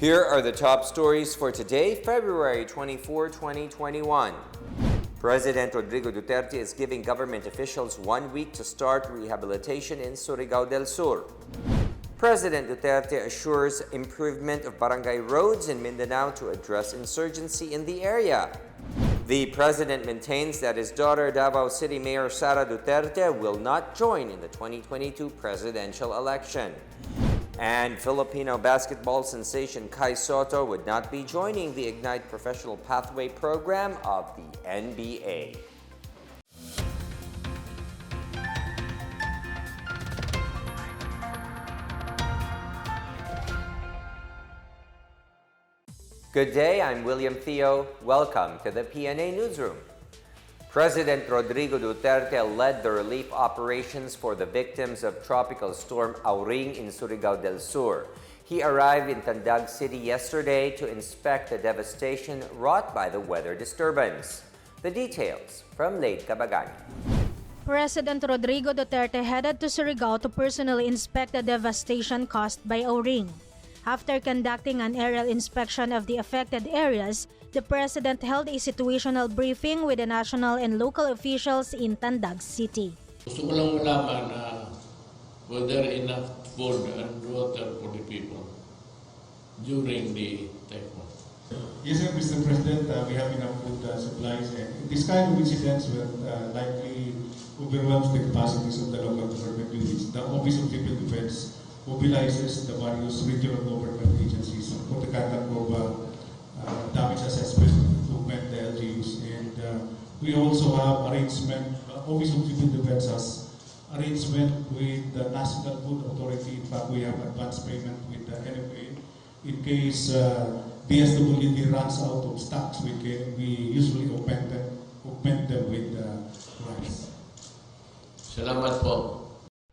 Here are the top stories for today, February 24, 2021. President Rodrigo Duterte is giving government officials 1 week to start rehabilitation in Surigao del Sur. President Duterte assures improvement of barangay roads in Mindanao to address insurgency in the area. The president maintains that his daughter, Davao City Mayor Sara Duterte, will not join in the 2022 presidential election. And Filipino basketball sensation Sotto would not be joining the Ignite Professional Pathway program of the NBA. Good day, I'm William Theo. Welcome to the PNA Newsroom. President Rodrigo Duterte led the relief operations for the victims of Tropical Storm Auring in Surigao del Sur. He arrived in Tandag City yesterday to inspect the devastation wrought by the weather disturbance. The details from Late Cabagan. President Rodrigo Duterte headed to Surigao to personally inspect the devastation caused by Auring. After conducting an aerial inspection of the affected areas, the President held a situational briefing with the national and local officials in Tandag City. Gusto ko lang malaman whether enough food and water for the people during the typhoon. Yes, sir, Mr. President, we have enough food supplies, and this kind of incidents will likely overwhelm the capacities of the local government units. The Office of Civil Defense mobilizes the various regional government agencies for the conduct of damage assessment to the LGUs. And we also have arrangement, Office of Civil Defense has arrangement with the National Food Authority. In fact, we have advance payment with the NFA. In case DSWD runs out of stocks, we usually augment them with rice. Salamat po.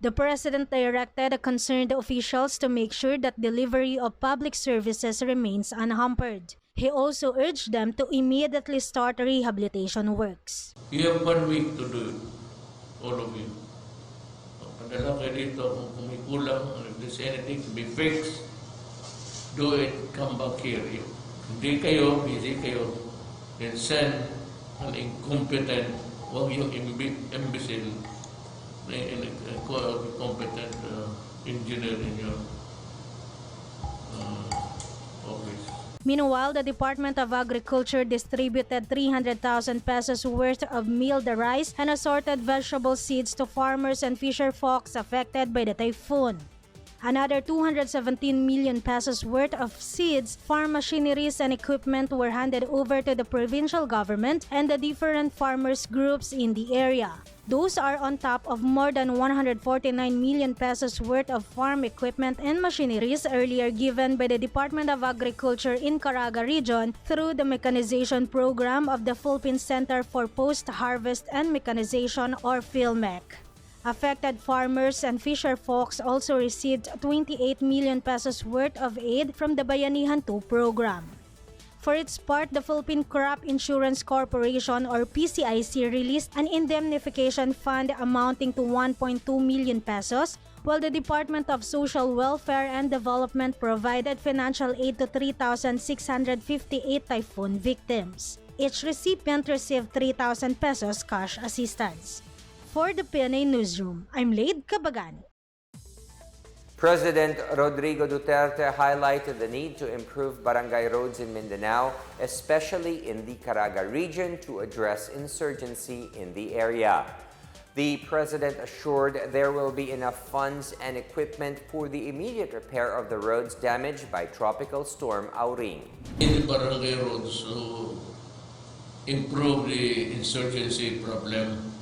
The President directed the concerned officials to make sure that delivery of public services remains unhampered. He also urged them to immediately start rehabilitation works. You have 1 week to do it, all of you. Padala kayo dito kung may kulang, if there's anything to be fixed, do it, come back here. If hindi kayo, busy kayo, then send an incompetent, huwag yung imbecile, competent engineer in your office. Meanwhile, the Department of Agriculture distributed 300,000 pesos worth of milled rice and assorted vegetable seeds to farmers and fisher folks affected by the typhoon. Another 217 million pesos worth of seeds, farm machineries, and equipment were handed over to the provincial government and the different farmers groups in the area. Those are on top of more than 149 million pesos worth of farm equipment and machineries earlier given by the Department of Agriculture in Caraga region through the mechanization program of the Philippine Center for Post-Harvest and Mechanization or PhilMech. Affected farmers and fisher folks also received 28 million pesos worth of aid from the Bayanihan 2 program. For its part, the Philippine Crop Insurance Corporation or PCIC released an indemnification fund amounting to 1.2 million pesos, while the Department of Social Welfare and Development provided financial aid to 3,658 typhoon victims. Each recipient received 3,000 pesos cash assistance. For the PNA Newsroom, I'm Lade Cabagan. President Rodrigo Duterte highlighted the need to improve barangay roads in Mindanao, especially in the Caraga region, to address insurgency in the area. The president assured there will be enough funds and equipment for the immediate repair of the roads damaged by Tropical Storm Auring. In the barangay roads to improve the insurgency problem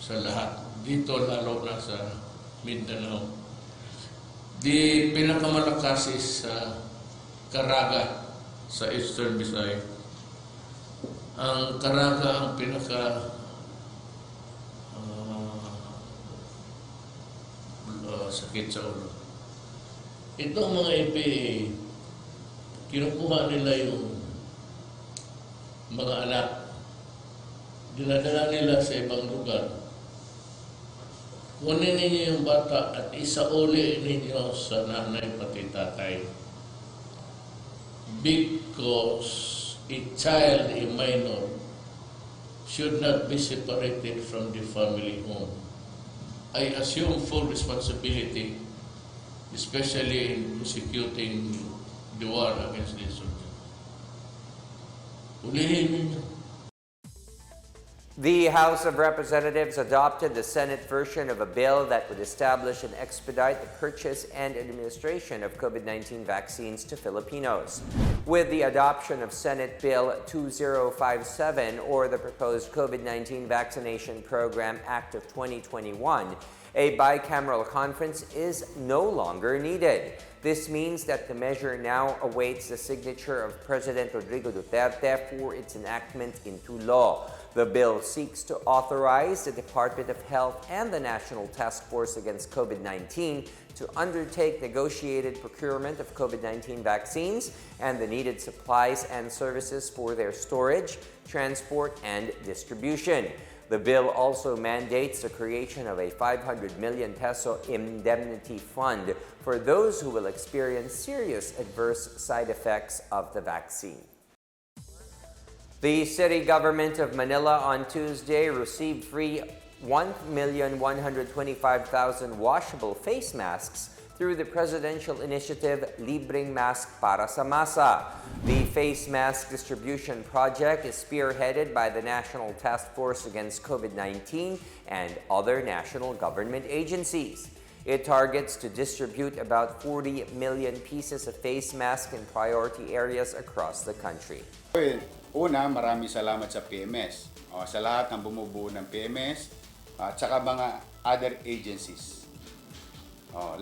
sa lahat. Dito lalo na sa Mindanao. Di pinakamalakas is Caraga sa Eastern Visayas. Ang Caraga ang pinaka sakit sa ulo. Itong mga EPA, kinukuha nila yung mga anak, dinadala nila sa ibang lugar. Kunin ninyo yung bata at isauli ninyo sa nanay pati tatay. because a child, a minor, should not be separated from the family home. I assume full responsibility, especially in prosecuting the war against the insurgents. Ulihin ninyo. The House of Representatives adopted the Senate version of a bill that would establish and expedite the purchase and administration of COVID-19 vaccines to Filipinos. With the adoption of Senate Bill 2057, or the proposed COVID-19 Vaccination Program Act of 2021, a bicameral conference is no longer needed. This means that the measure now awaits the signature of President Rodrigo Duterte for its enactment into law. The bill seeks to authorize the Department of Health and the National Task Force Against COVID-19 to undertake negotiated procurement of COVID-19 vaccines and the needed supplies and services for their storage, transport, and distribution. The bill also mandates the creation of a 500 million peso indemnity fund for those who will experience serious adverse side effects of the vaccine. The city government of Manila on Tuesday received free 1,125,000 washable face masks through the presidential initiative Libreng Mask para sa Masa. The face mask distribution project is spearheaded by the National Task Force Against COVID-19 and other national government agencies. It targets to distribute about 40 million pieces of face masks in priority areas across the country. Una, maraming salamat sa PMS, sa lahat ng bumubuo ng PMS at saka mga other agencies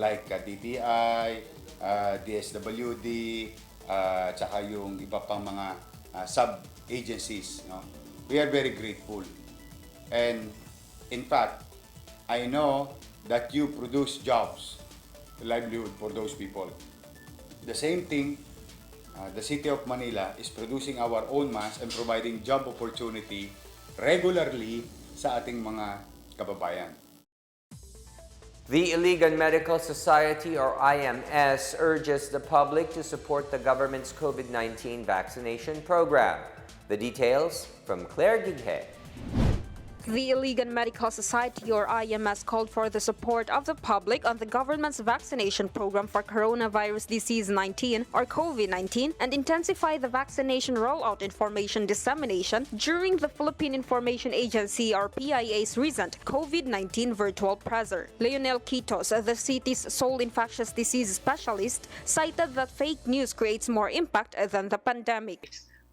like DTI, DSWD, at saka yung iba pang mga sub-agencies. We are very grateful. And in fact, I know that you produce jobs, livelihood for those people. The same thing, the City of Manila is producing our own masks and providing job opportunity regularly sa ating mga kababayan. The Iligan Medical Society, or IMS, urges the public to support the government's COVID-19 vaccination program. The details from Claire Gighe. The Iligan Medical Society, or IMS, called for the support of the public on the government's vaccination program for coronavirus disease 19 or COVID-19 and intensify the vaccination rollout information dissemination during the Philippine Information Agency or PIA's recent COVID-19 virtual presser. Leonel Quitos, the city's sole infectious disease specialist, cited that fake news creates more impact than the pandemic.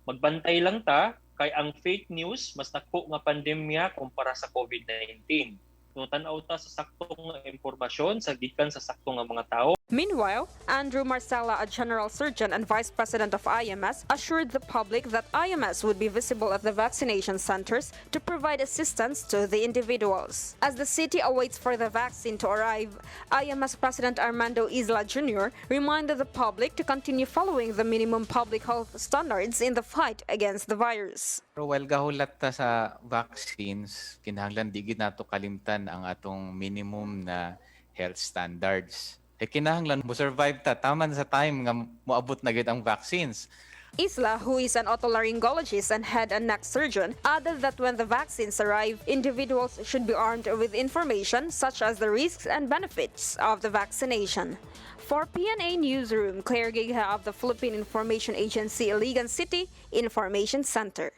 Magbantay lang ta kay ang fake news mas dako nga pandemya kumpara sa COVID-19. Kung tanaw ta sa saktong impormasyon sa gikan sa saktong nga mga tao. Meanwhile, Andrew Marcela, a general surgeon and vice president of IMS, assured the public that IMS would be visible at the vaccination centers to provide assistance to the individuals. As the city awaits for the vaccine to arrive, IMS President Armando Isla Jr. reminded the public to continue following the minimum public health standards in the fight against the virus. Pero while gahulat ta sa vaccines, kinahanglan digid nato kalimtan ang atong minimum na health standards. Kinahanglan mo survive ta taman sa time nga moabot na gid ang vaccines. Isla, who is an otolaryngologist and head and neck surgeon, added that when the vaccines arrive, individuals should be armed with information such as the risks and benefits of the vaccination. For PNA Newsroom, Claire Gighe of the Philippine Information Agency, Iligan City Information Center.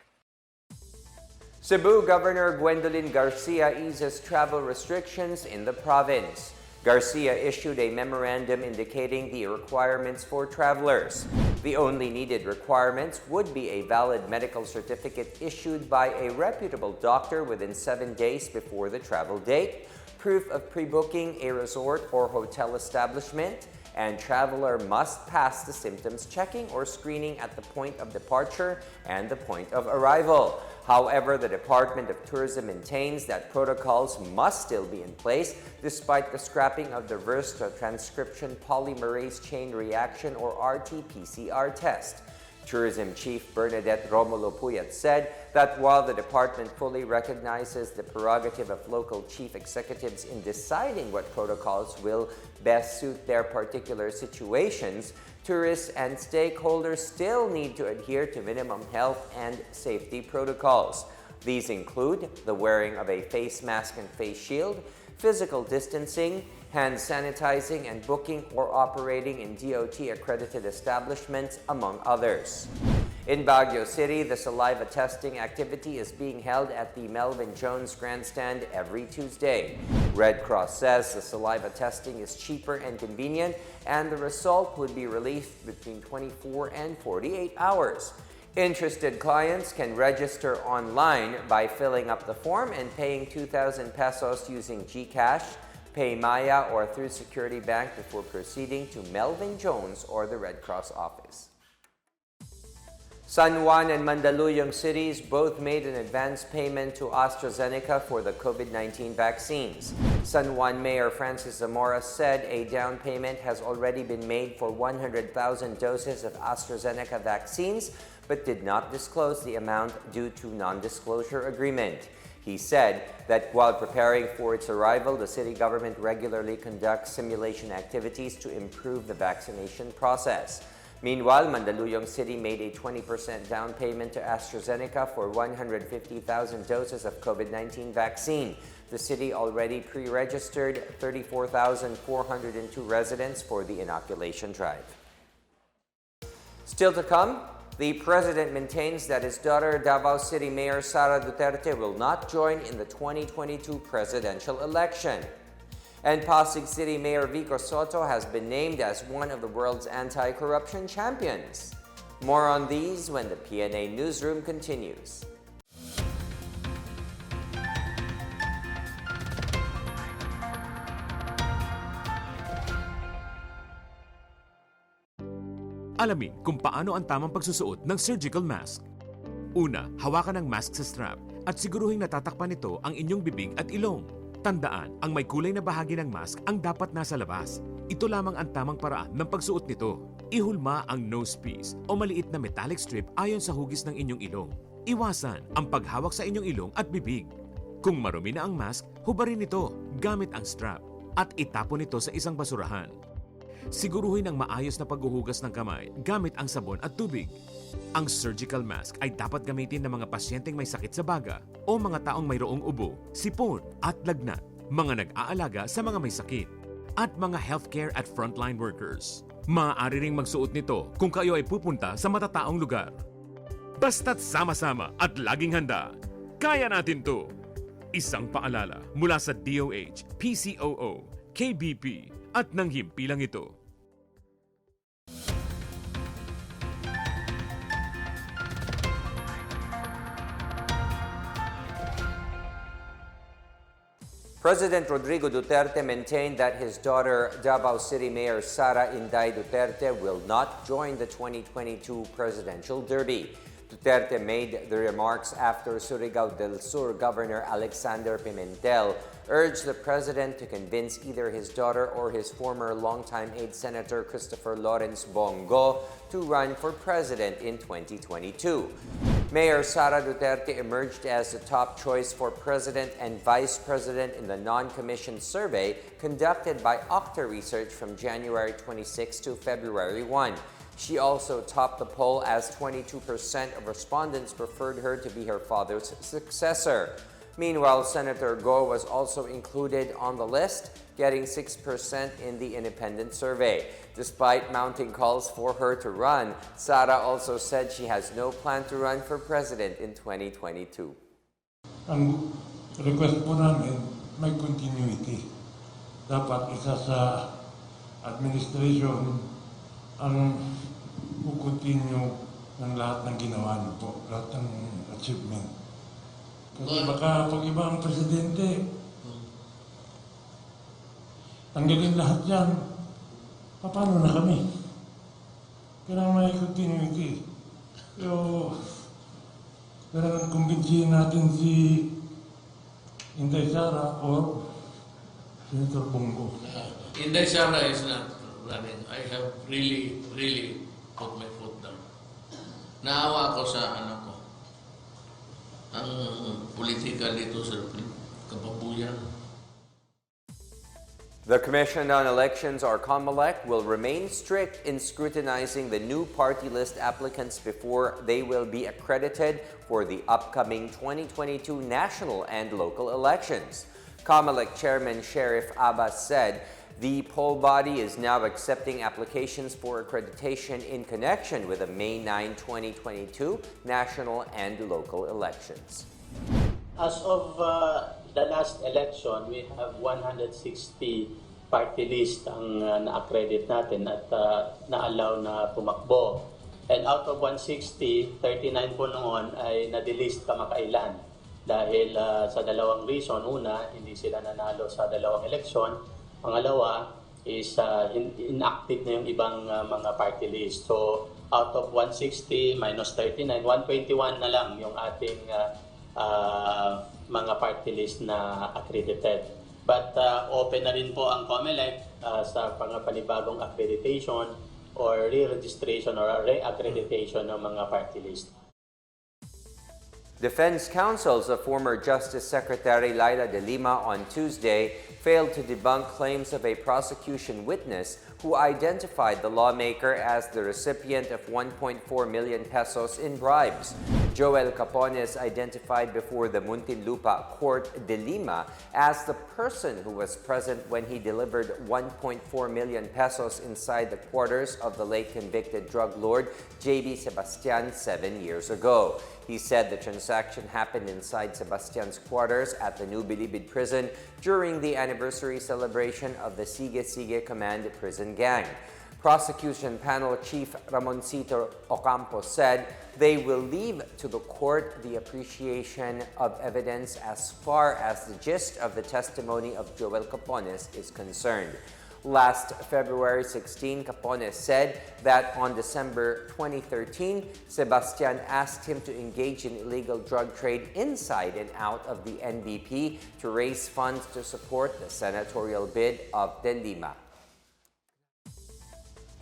Cebu Governor Gwendolyn Garcia eases travel restrictions in the province. Garcia issued a memorandum indicating the requirements for travelers. The only needed requirements would be a valid medical certificate issued by a reputable doctor within 7 days before the travel date, proof of pre-booking a resort or hotel establishment, and traveler must pass the symptoms checking or screening at the point of departure and the point of arrival. However, the Department of Tourism maintains that protocols must still be in place despite the scrapping of the reverse transcription polymerase chain reaction or RT-PCR test. Tourism Chief Bernadette Romulo Puyat said that while the department fully recognizes the prerogative of local chief executives in deciding what protocols will best suit their particular situations, tourists and stakeholders still need to adhere to minimum health and safety protocols. These include the wearing of a face mask and face shield, physical distancing, hand sanitizing, and booking or operating in DOT-accredited establishments, among others. In Baguio City, the saliva testing activity is being held at the Melvin Jones Grandstand every Tuesday. Red Cross says the saliva testing is cheaper and convenient, and the result would be released between 24 and 48 hours. Interested clients can register online by filling up the form and paying 2,000 pesos using GCash, PayMaya, or through Security Bank before proceeding to Melvin Jones or the Red Cross office. San Juan and Mandaluyong cities both made an advance payment to AstraZeneca for the COVID-19 vaccines. San Juan Mayor Francis Zamora said a down payment has already been made for 100,000 doses of AstraZeneca vaccines, but did not disclose the amount due to non-disclosure agreement. He said that while preparing for its arrival, the city government regularly conducts simulation activities to improve the vaccination process. Meanwhile, Mandaluyong City made a 20% down payment to AstraZeneca for 150,000 doses of COVID-19 vaccine. The city already pre-registered 34,402 residents for the inoculation drive. Still to come, the president maintains that his daughter, Davao City Mayor Sara Duterte, will not join in the 2022 presidential election. And Pasig City Mayor VICO Sotto has been named as one of the world's anti-corruption champions. More on these when the PNA Newsroom continues. Alamin kung paano ang tamang pagsusuot ng surgical mask. Una, hawakan ang mask sa strap at siguruhing natatakpan nito ang inyong bibig at ilong. Tandaan, ang may kulay na bahagi ng mask ang dapat nasa labas. Ito lamang ang tamang paraan ng pagsuot nito. Ihulma ang nose piece o maliit na metallic strip ayon sa hugis ng inyong ilong. Iwasan ang paghawak sa inyong ilong at bibig. Kung marumi na ang mask, hubarin ito gamit ang strap at itapon ito sa isang basurahan. Siguruhin ang maayos na paghuhugas ng kamay gamit ang sabon at tubig. Ang surgical mask ay dapat gamitin ng mga pasyenteng may sakit sa baga o mga taong mayroong ubo, sipon at lagnat, mga nag-aalaga sa mga may sakit, at mga healthcare at frontline workers. Maaari ring magsuot nito kung kayo ay pupunta sa matataong lugar. Basta't sama-sama at laging handa, kaya natin to! Isang paalala mula sa DOH, PCOO, KBP at ng himpilang ito. President Rodrigo Duterte maintained that his daughter, Davao City Mayor Sara Duterte, will not join the 2022 presidential derby. Duterte made the remarks after Surigao del Sur Governor Alexander Pimentel urged the president to convince either his daughter or his former longtime aide Senator Christopher Lawrence Bongo to run for president in 2022. Mayor Sara Duterte emerged as the top choice for president and vice president in the non-commissioned survey conducted by Octa Research from January 26 to February 1. She also topped the poll as 22% of respondents preferred her to be her father's successor. Meanwhile, Senator Go was also included on the list, getting 6% in the independent survey. Despite mounting calls for her to run, Sara also said she has no plan to run for president in 2022. Ang request po namin, may continuity. Dapat isa sa administration ang kukontinue ng lahat ng ginawa niyo po, lahat ng achievement. Kasi baka pag iba ang presidente, tanggalin lahat yan, paano na kami? Kailangan may continuity. Pero kailangan kumbinsihin natin si Inday Sara o Senator Bongo. Inday Sara is not running. I have really put my foot down. naawa ako sa ang political dito sa kababuyan. The Commission on Elections, or COMELEC, will remain strict in scrutinizing the new party list applicants before they will be accredited for the upcoming 2022 national and local elections. COMELEC Chairman Sheriff Abbas said the poll body is now accepting applications for accreditation in connection with the May 9, 2022 national and local elections. As of the last election, we have 160 party list ang na-accredit natin at na-allow na tumakbo. And out of 160, 39 po noon ay na-delist kamakailan dahil sa dalawang reason. Una, hindi sila nanalo sa dalawang eleksyon. Pangalawa is inactive na yung ibang mga party list. So out of 160 minus 39, 121 na lang yung ating mga party list na accredited. But open na rin po ang COMELEC sa panibagong accreditation or re-registration or re-accreditation ng mga party list. Defense counsels of former Justice Secretary Laila de Lima on Tuesday failed to debunk claims of a prosecution witness who identified the lawmaker as the recipient of 1.4 million pesos in bribes. Joel Capones identified before the Muntinlupa Court de Lima as the person who was present when he delivered 1.4 million pesos inside the quarters of the late convicted drug lord J.B. Sebastian 7 years ago. He said the transaction happened inside Sebastian's quarters at the New Bilibid prison during the anniversary celebration of the Sige Sige Command prison gang. Prosecution Panel Chief Ramoncito Ocampo said they will leave to the court the appreciation of evidence as far as the gist of the testimony of Joel Capones is concerned. Last February 16, Capones said that on December 2013, Sebastian asked him to engage in illegal drug trade inside and out of the NBP to raise funds to support the senatorial bid of De Lima.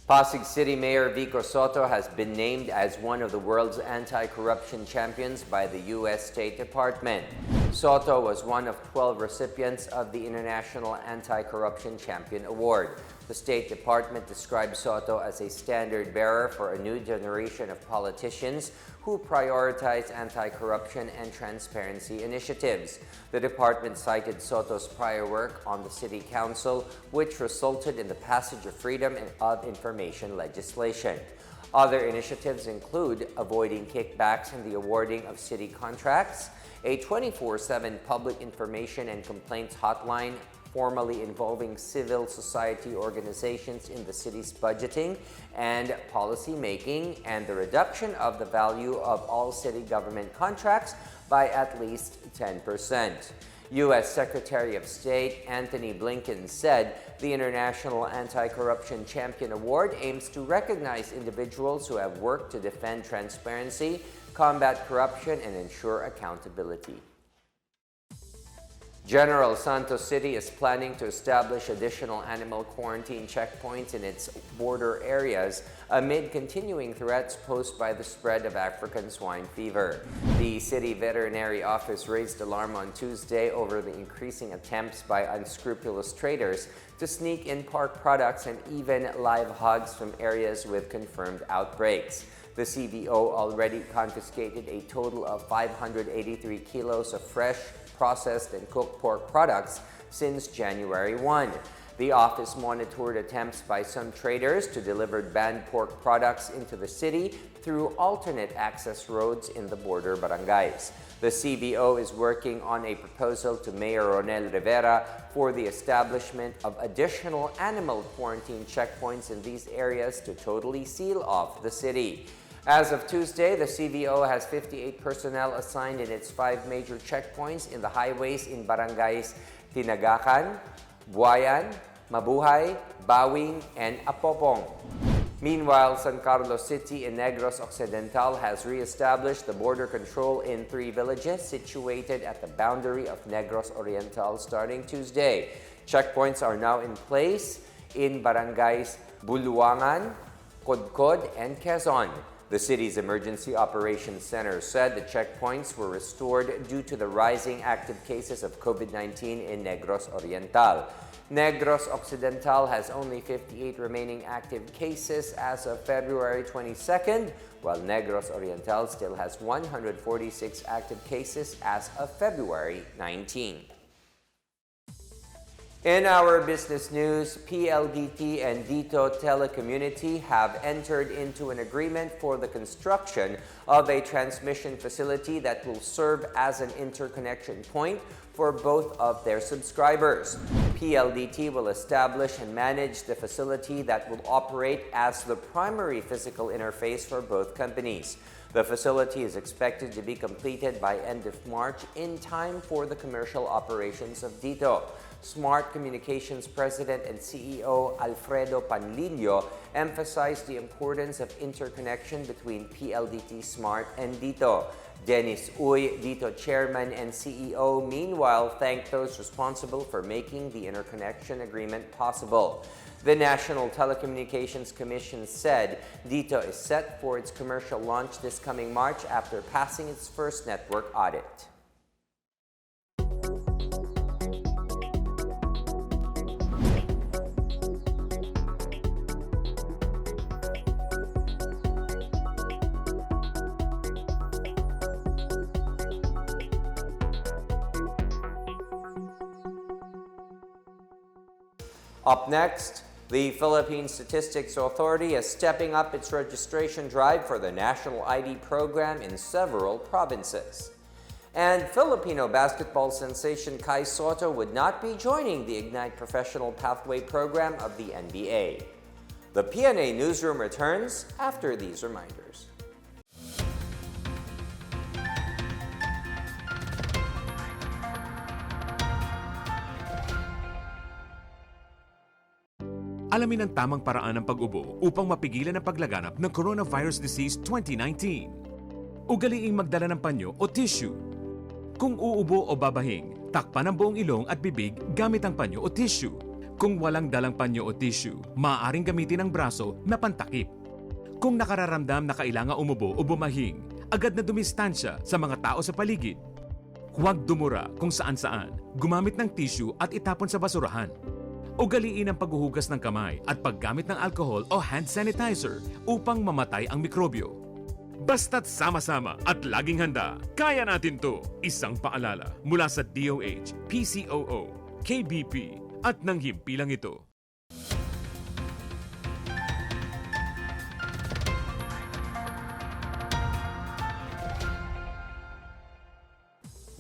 Pasig City Mayor VICO Sotto has been named as one of the world's anti-corruption champions by the U.S. State Department. Sotto was one of 12 recipients of the International Anti-Corruption Champion Award. The State Department described Sotto as a standard bearer for a new generation of politicians who prioritize anti-corruption and transparency initiatives. The department cited Sotto's prior work on the City Council, which resulted in the passage of Freedom of Information legislation. Other initiatives include avoiding kickbacks in the awarding of city contracts, a 24/7 public information and complaints hotline formally involving civil society organizations in the city's budgeting and policy making, and the reduction of the value of all city government contracts by at least 10%. U.S. Secretary of State Antony Blinken said the International Anti-Corruption Champion Award aims to recognize individuals who have worked to defend transparency, combat corruption, and ensure accountability. General Santos City is planning to establish additional animal quarantine checkpoints in its border areas amid continuing threats posed by the spread of African swine fever. The city veterinary office raised alarm on Tuesday over the increasing attempts by unscrupulous traders to sneak in pork products and even live hogs from areas with confirmed outbreaks. The CBO already confiscated a total of 583 kilos of fresh, processed, and cooked pork products since January 1. The office monitored attempts by some traders to deliver banned pork products into the city through alternate access roads in the border barangays. The CBO is working on a proposal to Mayor Ronel Rivera for the establishment of additional animal quarantine checkpoints in these areas to totally seal off the city. As of Tuesday, the CBO has 58 personnel assigned in its 5 major checkpoints in the highways in barangays Dinagakan, Buayan, Mabuhay, Bawing, and Apopong. Meanwhile, San Carlos City in Negros Occidental has re-established the border control in 3 villages situated at the boundary of Negros Oriental starting Tuesday. Checkpoints are now in place in barangays Buluangan, Kodkod, and Quezon. The city's Emergency Operations Center said the checkpoints were restored due to the rising active cases of COVID-19 in Negros Oriental. Negros Occidental has only 58 remaining active cases as of February 22nd, while Negros Oriental still has 146 active cases as of February 19. In our business news, PLDT and DITO Telecommunity have entered into an agreement for the construction of a transmission facility that will serve as an interconnection point for both of their subscribers. PLDT will establish and manage the facility that will operate as the primary physical interface for both companies. The facility is expected to be completed by end of March in time for the commercial operations of DITO. Smart Communications President and CEO Alfredo Panlilio emphasized the importance of interconnection between PLDT Smart and DITO. Dennis Uy, DITO Chairman and CEO, meanwhile thanked those responsible for making the interconnection agreement possible. The National Telecommunications Commission said DITO is set for its commercial launch this coming March after passing its first network audit. Up next, the Philippine Statistics Authority is stepping up its registration drive for the National ID program in several provinces. And Filipino basketball sensation Sotto would not be joining the Ignite Professional Pathway program of the NBA. The PNA Newsroom returns after these reminders. Alamin ang tamang paraan ng pag-ubo upang mapigilan ang paglaganap ng coronavirus disease 2019. Ugaliing magdala ng panyo o tissue. Kung uubo o babahing, takpan ang buong ilong at bibig gamit ang panyo o tissue. Kung walang dalang panyo o tissue, maaaring gamitin ang braso na pantakip. Kung nakararamdam na kailangan umubo o bumahing, agad na dumistansya sa mga tao sa paligid. Huwag dumura kung saan-saan, gumamit ng tissue at itapon sa basurahan. Ugaliin ang paghuhugas ng kamay at paggamit ng alcohol o hand sanitizer upang mamatay ang mikrobyo. Basta't sama-sama at laging handa, kaya natin to! Isang paalala mula sa DOH, PCOO, KBP at ng himpilang ito.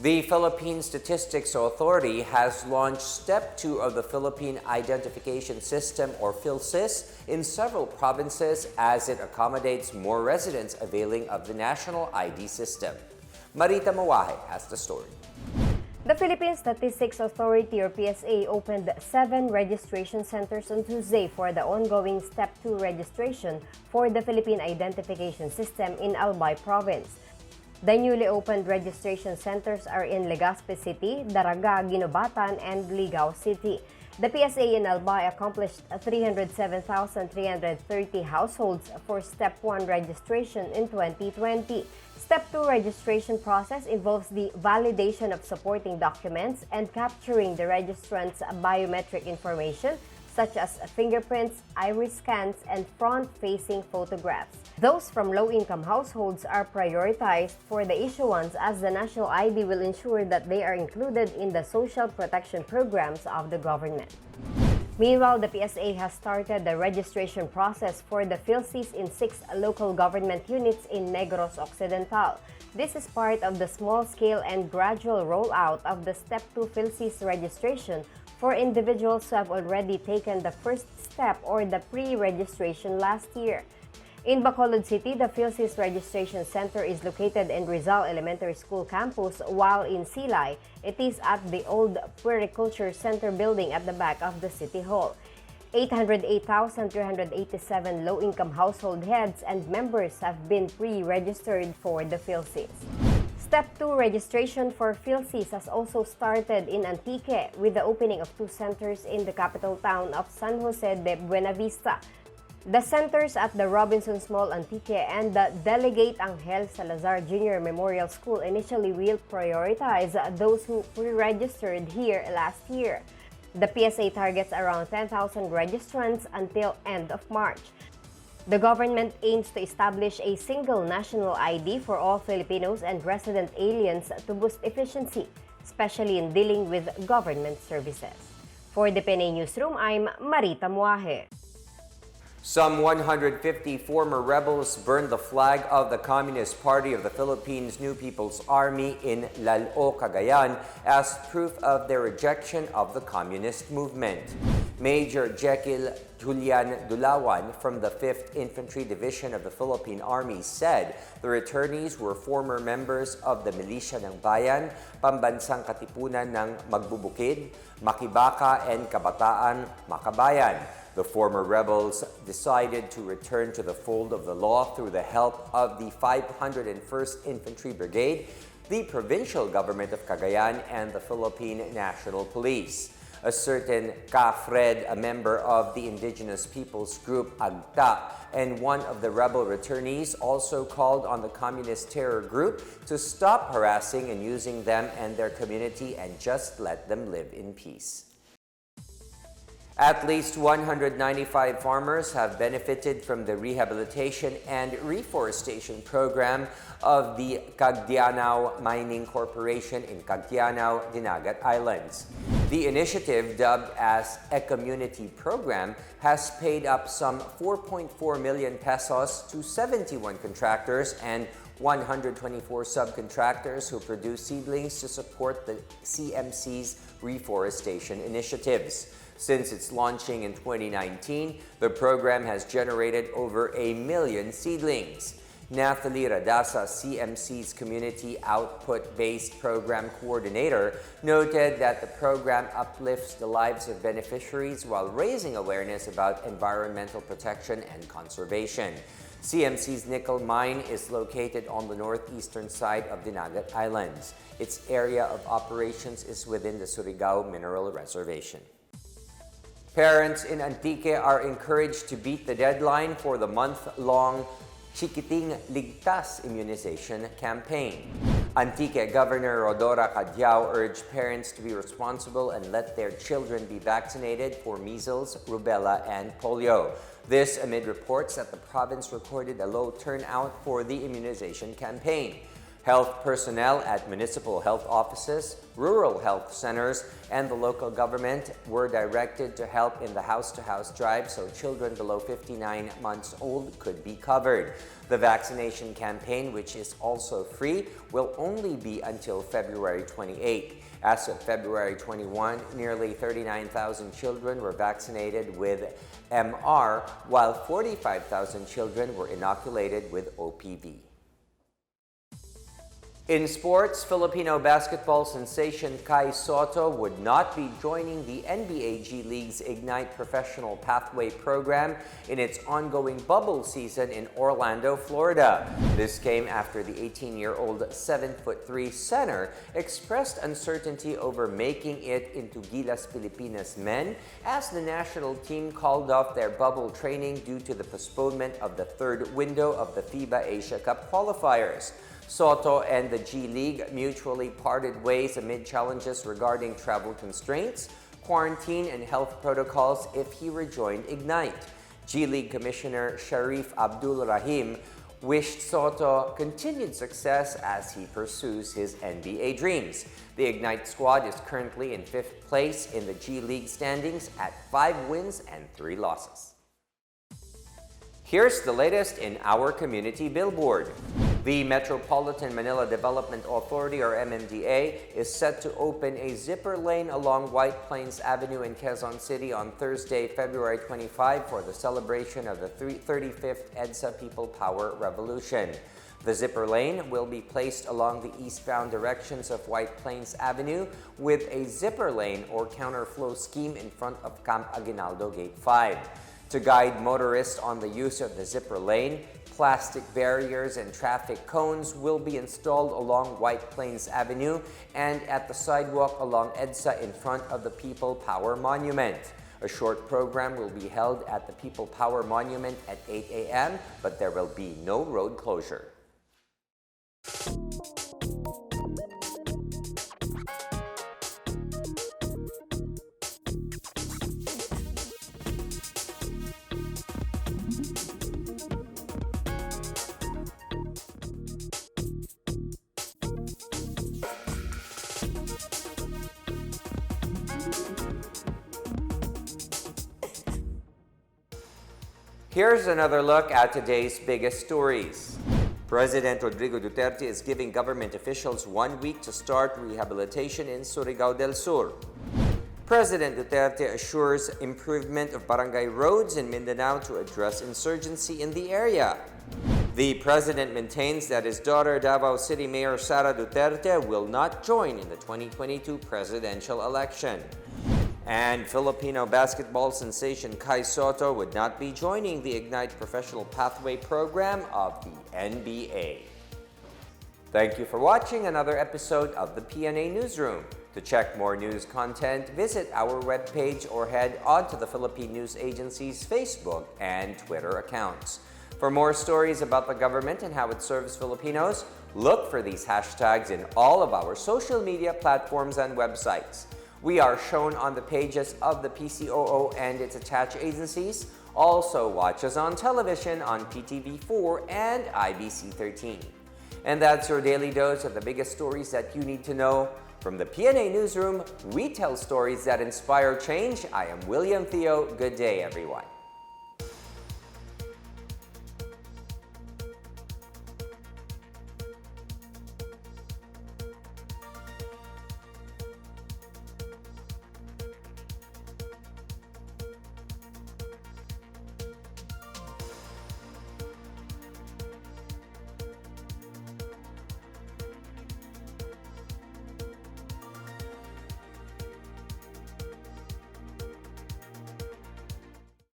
The Philippine Statistics Authority has launched Step 2 of the Philippine Identification System, or PhilSys, in several provinces as it accommodates more residents availing of the national ID system. Marita Mawahe has the story. The Philippine Statistics Authority, or PSA, opened 7 registration centers on Tuesday for the ongoing Step 2 registration for the Philippine Identification System in Albay Province. The newly opened registration centers are in Legazpi City, Daraga, Ginobatan, and Ligao City. The PSA in Albay accomplished 307,330 households for Step 1 registration in 2020. Step 2 registration process involves the validation of supporting documents and capturing the registrant's biometric information such as fingerprints, iris scans, and front-facing photographs. Those from low-income households are prioritized for the issuance as the national ID will ensure that they are included in the social protection programs of the government. Meanwhile, the PSA has started the registration process for the PhilSys in 6 local government units in Negros Occidental. This is part of the small-scale and gradual rollout of the Step 2 PhilSys registration for individuals who have already taken the first step or the pre-registration last year. In Bacolod City, the PhilSys Registration Center is located in Rizal Elementary School campus, while in Silay, it is at the old Puericulture Center building at the back of the City Hall. 808,387 low-income household heads and members have been pre-registered for the PhilSys. Step 2 registration for PhilSys has also started in Antique with the opening of 2 centers in the capital town of San Jose de Buenavista. The centers at the Robinsons Mall Antique and the Delegate Angel Salazar Jr. Memorial School initially will prioritize those who pre-registered here last year. The PSA targets around 10,000 registrants until end of March. The government aims to establish a single national ID for all Filipinos and resident aliens to boost efficiency, especially in dealing with government services. For the PNA Newsroom, I'm Marita Muaje. Some 150 former rebels burned the flag of the Communist Party of the Philippines New People's Army in Lalo, Cagayan as proof of their rejection of the communist movement. Major Jekyll Julian Dulawan from the 5th Infantry Division of the Philippine Army said the returnees were former members of the Militia ng Bayan, Pambansang Katipunan ng Magbubukid, Makibaka, and Kabataan Makabayan. The former rebels decided to return to the fold of the law through the help of the 501st Infantry Brigade, the provincial government of Cagayan, and the Philippine National Police. A certain Ka-Fred, a member of the indigenous peoples group Agta, and one of the rebel returnees also called on the communist terror group to stop harassing and using them and their community and just let them live in peace. At least 195 farmers have benefited from the rehabilitation and reforestation program of the Cagdianao Mining Corporation in Cagdianao, DINAGAT Islands. The initiative, dubbed as a community program, has paid up some 4.4 million pesos to 71 contractors and 124 subcontractors who produce seedlings to support the CMC's reforestation initiatives. Since its launching in 2019, the program has generated over 1 million seedlings. Nathalie Radasa, CMC's Community Output-Based Program Coordinator, noted that the program uplifts the lives of beneficiaries while raising awareness about environmental protection and conservation. CMC's nickel mine is located on the northeastern side of Dinagat Islands. Its area of operations is within the Surigao Mineral Reservation. Parents in Antique are encouraged to beat the deadline for the month-long Chikiting Ligtas immunization campaign. Antique Governor Rodora Cadyao urged parents to be responsible and let their children be vaccinated for measles, rubella, and polio. This amid reports that the province recorded a low turnout for the immunization campaign. Health personnel at municipal health offices, rural health centers, and the local government were directed to help in the house-to-house drive so children below 59 months old could be covered. The vaccination campaign, which is also free, will only be until February 28. As of February 21, nearly 39,000 children were vaccinated with MR, while 45,000 children were inoculated with OPV. In sports, Filipino basketball sensation Kai Sotto would not be joining the NBA G League's Ignite Professional Pathway program in its ongoing bubble season in Orlando, Florida. This came after the 18-year-old 7'3" center expressed uncertainty over making it into Gilas Pilipinas men as the national team called off their bubble training due to the postponement of the third window of the FIBA Asia Cup qualifiers. Sotto and the G League mutually parted ways amid challenges regarding travel constraints, quarantine, and health protocols if he rejoined Ignite. G League Commissioner Sharif Abdul Rahim wished Sotto continued success as he pursues his NBA dreams. The Ignite squad is currently in 5th place in the G League standings at 5 wins and 3 losses. Here's the latest in our community billboard. The Metropolitan Manila Development Authority, or MMDA, is set to open a zipper lane along White Plains Avenue in Quezon City on Thursday, February 25 for the celebration of the 35th EDSA People Power Revolution. The zipper lane will be placed along the eastbound directions of White Plains Avenue with a zipper lane or counterflow scheme in front of Camp Aguinaldo Gate 5. To guide motorists on the use of the zipper lane, plastic barriers and traffic cones will be installed along White Plains Avenue and at the sidewalk along EDSA in front of the People Power Monument. A short program will be held at the People Power Monument at 8 a.m., but there will be no road closure. Here's another look at today's biggest stories. President Rodrigo Duterte is giving government officials 1 week to start rehabilitation in Surigao del Sur. President Duterte assures improvement of barangay roads in Mindanao to address insurgency in the area. The president maintains that his daughter, Davao City Mayor Sara Duterte, will not join in the 2022 presidential election. And Filipino basketball sensation Sotto would not be joining the Ignite Professional Pathway program of the NBA. Thank you for watching another episode of the PNA Newsroom. To check more news content, visit our webpage or head on to the Philippine News Agency's Facebook and Twitter accounts. For more stories about the government and how it serves Filipinos, look for these hashtags in all of our social media platforms and websites. We are shown on the pages of the PCOO and its attached agencies. Also, watch us on television on PTV4 and IBC13. And that's your daily dose of the biggest stories that you need to know. From the PNA Newsroom, we tell stories that inspire change. I am William Theo. Good day, everyone.